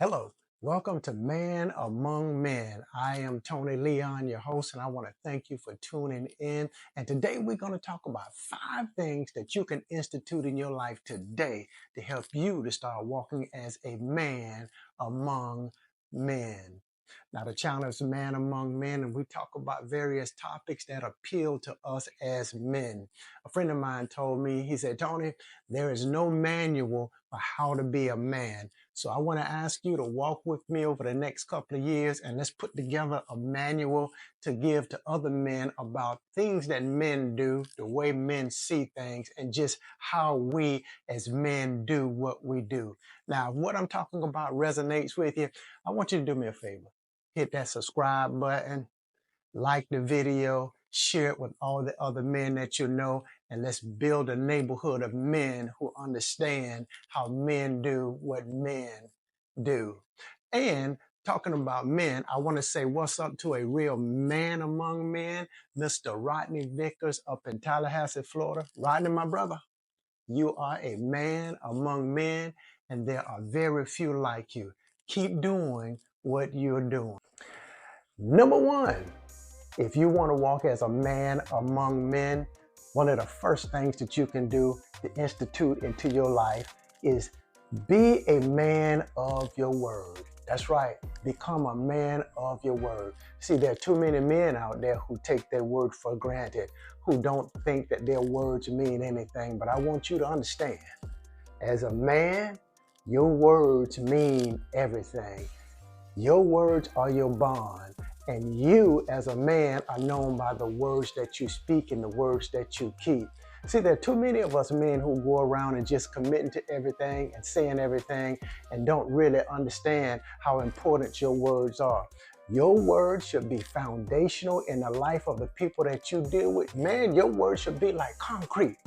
Hello, welcome to Man Among Men. I am Tony Leon, your host, and I want to thank you for tuning in. And today we're going to talk about 5 things that you can institute in your life today to help you to start walking as a man among men. Now, the channel is Man Among Men, and we talk about various topics that appeal to us as men. A friend of mine told me, he said, Tony, there is no manual for how to be a man. So I want to ask you to walk with me over the next couple of years and let's put together a manual to give to other men about things that men do, the way men see things, and just how we as men do what we do. Now, if what I'm talking about resonates with you, I want you to do me a favor. Hit that subscribe button, like the video, share it with all the other men that you know, and let's build a neighborhood of men who understand how men do what men do. And talking about men, I want to say what's up to a real man among men, Mr. Rodney Vickers up in Tallahassee, Florida. Rodney, my brother, you are a man among men, and there are very few like you. Keep doing what you're doing. Number one, if you want to walk as a man among men, one of the first things that you can do to institute into your life is be a man of your word. That's right. Become a man of your word. See, there are too many men out there who take their word for granted, who don't think that their words mean anything. But I want you to understand, as a man, your words mean everything. Your words are your bond. And you, as a man, are known by the words that you speak and the words that you keep. See, there are too many of us men who go around and just committing to everything and saying everything and don't really understand how important your words are. Your words should be foundational in the life of the people that you deal with. Man, your words should be like concrete.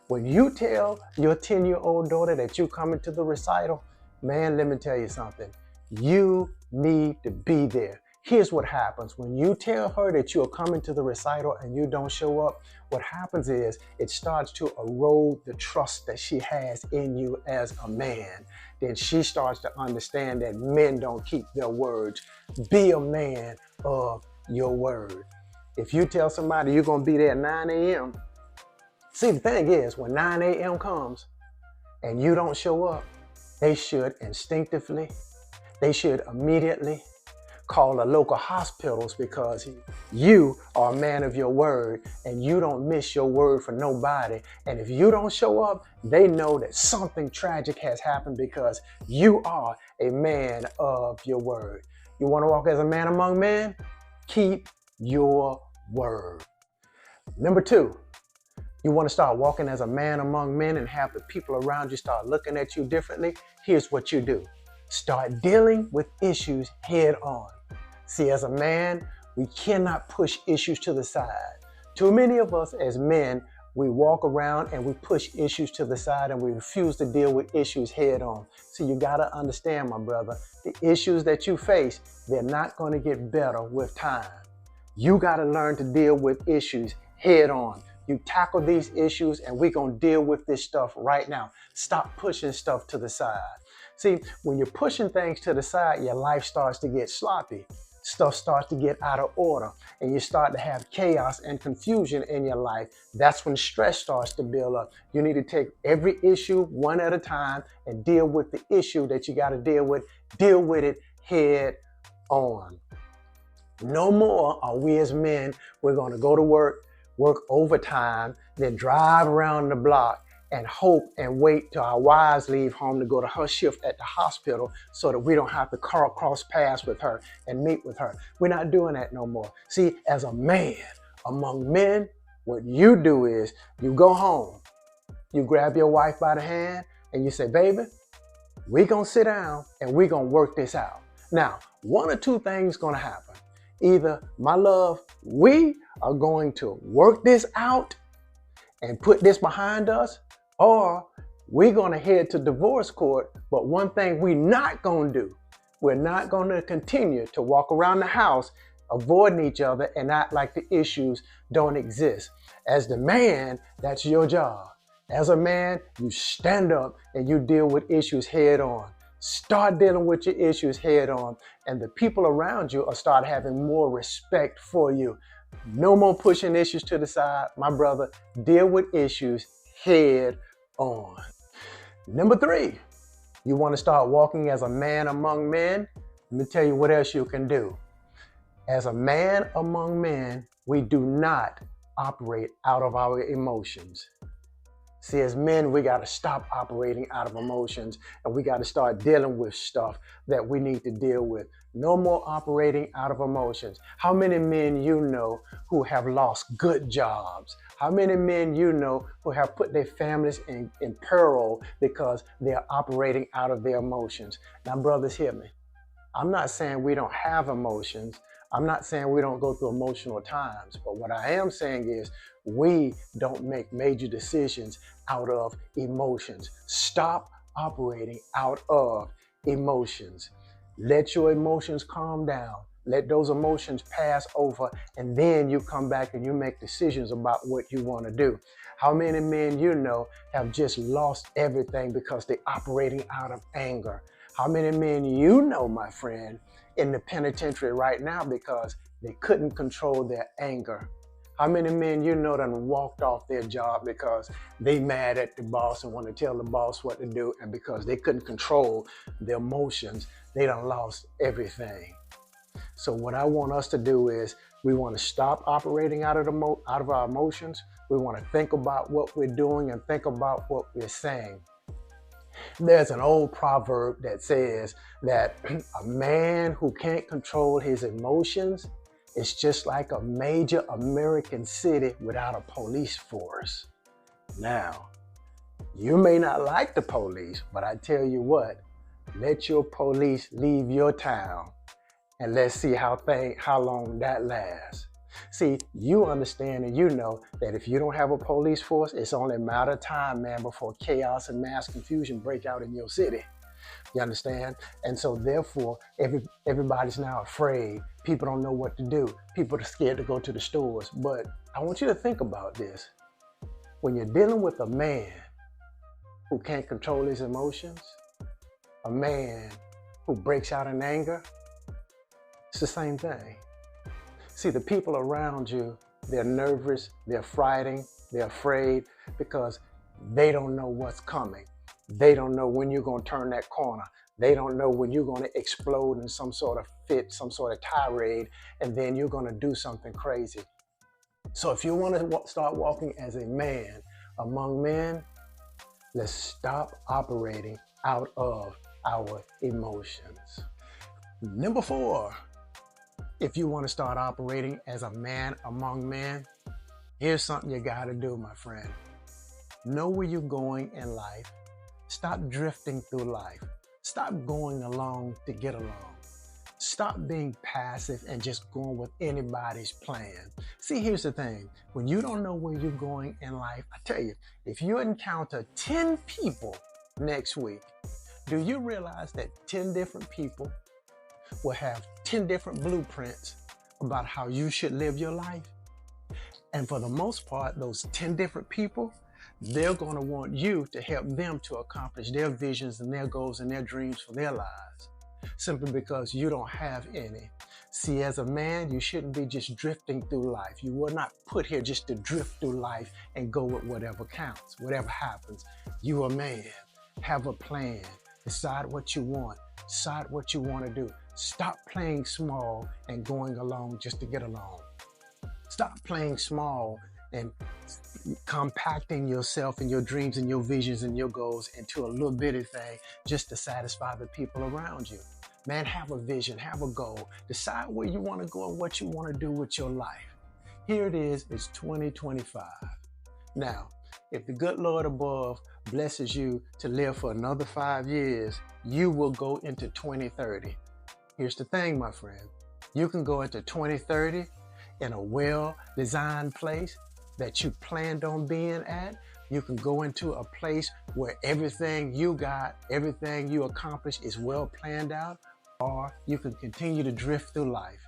When you tell your 10-year-old daughter that you're coming to the recital, man, let me tell you something. You need to be there. Here's what happens. When you tell her that you're coming to the recital and you don't show up, what happens is it starts to erode the trust that she has in you as a man. Then she starts to understand that men don't keep their words. Be a man of your word. If you tell somebody you're going to be there at 9 a.m., see, the thing is, when 9 a.m. comes and you don't show up, they should instinctively, they should immediately call the local hospitals because you are a man of your word and you don't miss your word for nobody. And if you don't show up, they know that something tragic has happened because you are a man of your word. You want to walk as a man among men? Keep your word. Number two, you want to start walking as a man among men and have the people around you start looking at you differently? Here's what you do. Start dealing with issues head on. See, as a man, we cannot push issues to the side. Too many of us as men, we walk around and we push issues to the side and we refuse to deal with issues head on. So you got to understand, my brother, the issues that you face, they're not going to get better with time. You got to learn to deal with issues head on. You tackle these issues and we're going to deal with this stuff right now. Stop pushing stuff to the side. See, when you're pushing things to the side, your life starts to get sloppy. Stuff starts to get out of order and you start to have chaos and confusion in your life. That's when stress starts to build up. You need to take every issue one at a time and deal with the issue that you got to deal with. Deal with it head on. No more are we as men, we're going to go to work overtime, then drive around the block and hope and wait till our wives leave home to go to her shift at the hospital so that we don't have to cross paths with her and meet with her. We're not doing that no more. See, as a man among men, what you do is you go home, you grab your wife by the hand and you say, baby, we're going to sit down and we're going to work this out. Now, one or two things going to happen. Either, my love, we are going to work this out and put this behind us, or we're going to head to divorce court. But one thing we're not going to do, we're not going to continue to walk around the house avoiding each other and act like the issues don't exist. As the man, that's your job. As a man, you stand up and you deal with issues head on. Start dealing with your issues head on, and the people around you will start having more respect for you. No more pushing issues to the side. My brother, deal with issues head on. Number 3, you want to start walking as a man among men? Let me tell you what else you can do. As a man among men, we do not operate out of our emotions. See, as men, we got to stop operating out of emotions, and we got to start dealing with stuff that we need to deal with. No more operating out of emotions. How many men you know who have lost good jobs? How many men you know who have put their families in peril because they're operating out of their emotions? Now, brothers, hear me. I'm not saying we don't have emotions. I'm not saying we don't go through emotional times, but what I am saying is we don't make major decisions out of emotions. Stop operating out of emotions. Let your emotions calm down. Let those emotions pass over, and then you come back and you make decisions about what you want to do. How many men you know have just lost everything because they're operating out of anger? How many men you know, my friend, in the penitentiary right now because they couldn't control their anger? How many men you know done walked off their job because they mad at the boss and want to tell the boss what to do, and because they couldn't control their emotions, they done lost everything. So what I want us to do is we want to stop operating out of our emotions. We want to think about what we're doing and think about what we're saying. There's an old proverb that says that a man who can't control his emotions is just like a major American city without a police force. Now, you may not like the police, but I tell you what, let your police leave your town and let's see how long that lasts. See, you understand and you know that if you don't have a police force, it's only a matter of time, man, before chaos and mass confusion break out in your city. You understand? And so therefore, everybody's now afraid. People don't know what to do. People are scared to go to the stores. But I want you to think about this. When you're dealing with a man who can't control his emotions, a man who breaks out in anger, it's the same thing. See, the people around you, they're nervous, they're frightened, they're afraid because they don't know what's coming. They don't know when you're going to turn that corner. They don't know when you're going to explode in some sort of fit, some sort of tirade, and then you're going to do something crazy. So if you want to start walking as a man among men, let's stop operating out of our emotions. Number 4. If you want to start operating as a man among men, here's something you got to do, my friend. Know where you're going in life. Stop drifting through life. Stop going along to get along. Stop being passive and just going with anybody's plan. See, here's the thing. When you don't know where you're going in life, I tell you, if you encounter 10 people next week, do you realize that 10 different people will have 10 different blueprints about how you should live your life? And for the most part, those 10 different people, they're going to want you to help them to accomplish their visions and their goals and their dreams for their lives, simply because you don't have any. See, as a man, you shouldn't be just drifting through life. You were not put here just to drift through life and go with whatever counts, whatever happens. You a man. Have a plan. Decide what you want. Decide what you want to do. Stop playing small and going along just to get along. Stop playing small and compacting yourself and your dreams and your visions and your goals into a little bitty thing just to satisfy the people around you. Man, have a vision, have a goal. Decide where you want to go and what you want to do with your life. Here it is, it's 2025. Now, if the good Lord above blesses you to live for another 5 years, you will go into 2030. Here's the thing, my friend. You can go into 2030 in a well-designed place that you planned on being at. You can go into a place where everything you got, everything you accomplish is well planned out, or you can continue to drift through life.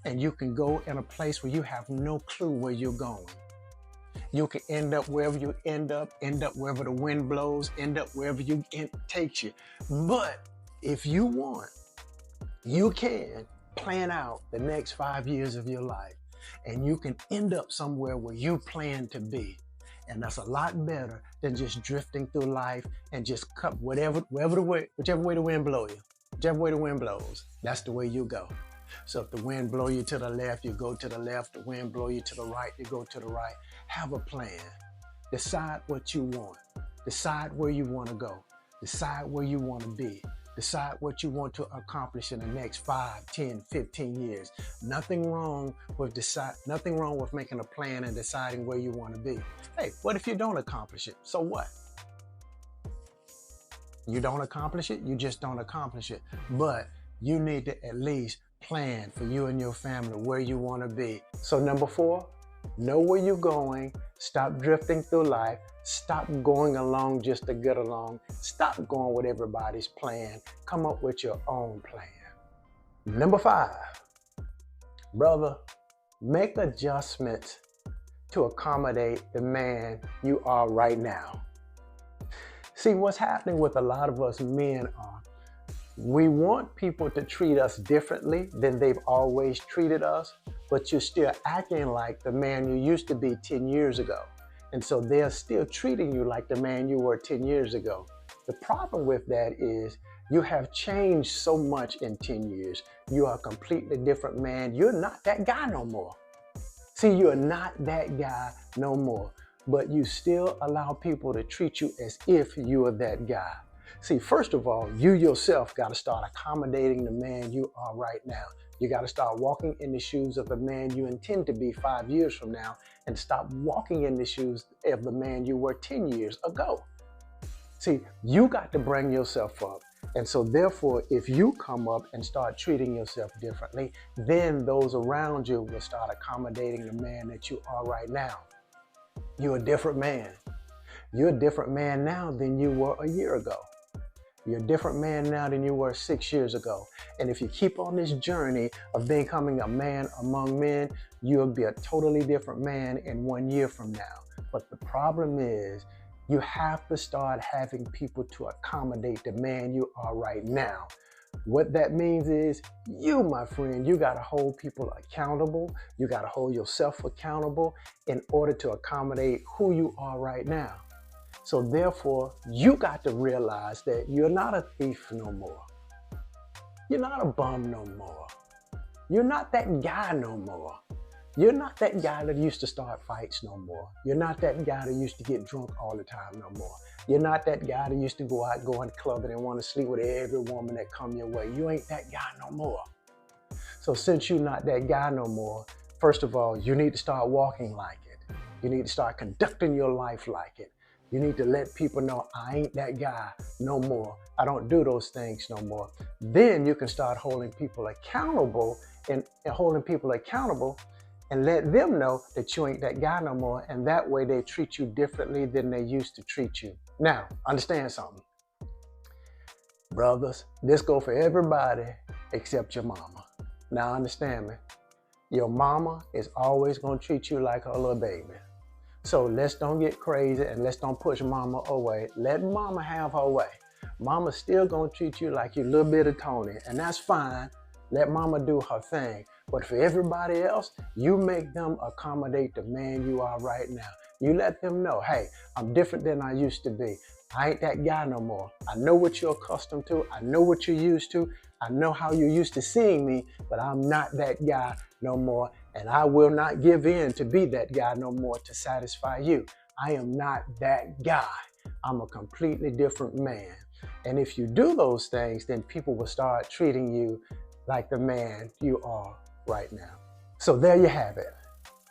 And you can go in a place where you have no clue where you're going. You can end up wherever you end up wherever the wind blows, end up wherever it takes you. But If you want, you can plan out the next 5 years of your life, and you can end up somewhere where you plan to be. And that's a lot better than just drifting through life and just cut whichever way the wind blows you. Whichever way the wind blows, that's the way you go. So if the wind blow you to the left, you go to the left. The wind blow you to the right, you go to the right. Have a plan. Decide what you want. Decide where you want to go. Decide where you want to be. Decide what you want to accomplish in the next 5, 10, 15 years. Nothing wrong with making a plan and deciding where you want to be. Hey, what if you don't accomplish it? So what? You don't accomplish it, you just don't accomplish it. But you need to at least plan for you and your family where you want to be. So number 4, know where you're going. Stop drifting through life. Stop going along just to get along. Stop going with everybody's plan. Come up with your own plan. Number 5, brother, make adjustments to accommodate the man you are right now. See, what's happening with a lot of us men are, we want people to treat us differently than they've always treated us, but you're still acting like the man you used to be 10 years ago. And so they're still treating you like the man you were 10 years ago. The problem with that is you have changed so much in 10 years. You are a completely different man. You're not that guy no more. See, you're not that guy no more, but you still allow people to treat you as if you are that guy. See, first of all, you yourself got to start accommodating the man you are right now. You got to start walking in the shoes of the man you intend to be 5 years from now, and stop walking in the shoes of the man you were 10 years ago. See, you got to bring yourself up. And so therefore, if you come up and start treating yourself differently, then those around you will start accommodating the man that you are right now. You're a different man. You're a different man now than you were a year ago. You're a different man now than you were 6 years ago. And if you keep on this journey of becoming a man among men, you'll be a totally different man in 1 year from now. But the problem is, you have to start having people to accommodate the man you are right now. What that means is, you, my friend, you got to hold people accountable. You got to hold yourself accountable in order to accommodate who you are right now. So therefore, you got to realize that you're not a thief no more. You're not a bum no more. You're not that guy no more. You're not that guy that used to start fights no more. You're not that guy that used to get drunk all the time no more. You're not that guy that used to go out, go in the club and want to sleep with every woman that come your way. You ain't that guy no more. So since you're not that guy no more, first of all, you need to start walking like it. You need to start conducting your life like it. You need to let people know, I ain't that guy no more. I don't do those things no more. Then you can start holding people accountable and let them know that you ain't that guy no more. And that way they treat you differently than they used to treat you. Now, understand something. Brothers, this go for everybody except your mama. Now understand me. Your mama is always gonna treat you like her little baby. So let's don't get crazy and let's don't push mama away. Let mama have her way. Mama's still gonna treat you like your little bit of Tony, and that's fine. Let mama do her thing. But for everybody else, you make them accommodate the man you are right now. You let them know, hey, I'm different than I used to be. I ain't that guy no more. I know what you're accustomed to. I know what you're used to. I know how you're used to seeing me, but I'm not that guy no more. And I will not give in to be that guy no more to satisfy you. I am not that guy. I'm a completely different man. And if you do those things, then people will start treating you like the man you are right now. So there you have it.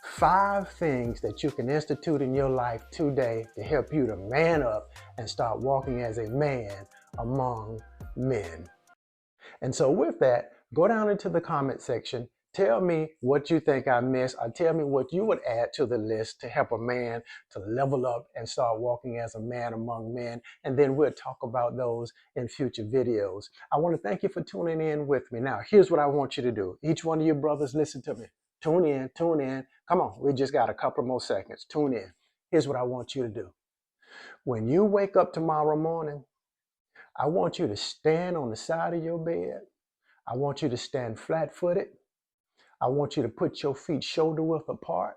5 things that you can institute in your life today to help you to man up and start walking as a man among men. And so with that, go down into the comment section. Tell me what you think I missed, or tell me what you would add to the list to help a man to level up and start walking as a man among men. And then we'll talk about those in future videos. I want to thank you for tuning in with me. Now, here's what I want you to do. Each one of you brothers, listen to me. Tune in, tune in. Come on, we just got a couple more seconds. Tune in. Here's what I want you to do. When you wake up tomorrow morning, I want you to stand on the side of your bed. I want you to stand flat-footed. I want you to put your feet shoulder width apart.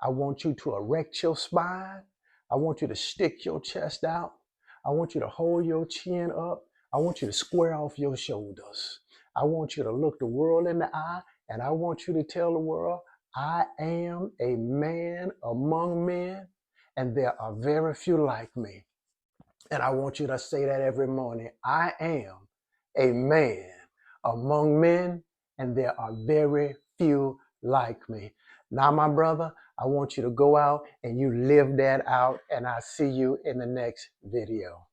I want you to erect your spine. I want you to stick your chest out. I want you to hold your chin up. I want you to square off your shoulders. I want you to look the world in the eye, and I want you to tell the world, I am a man among men, and there are very few like me. And I want you to say that every morning. I am a man among men, and there are very few like me. Now, my brother, I want you to go out and you live that out, and I'll see you in the next video.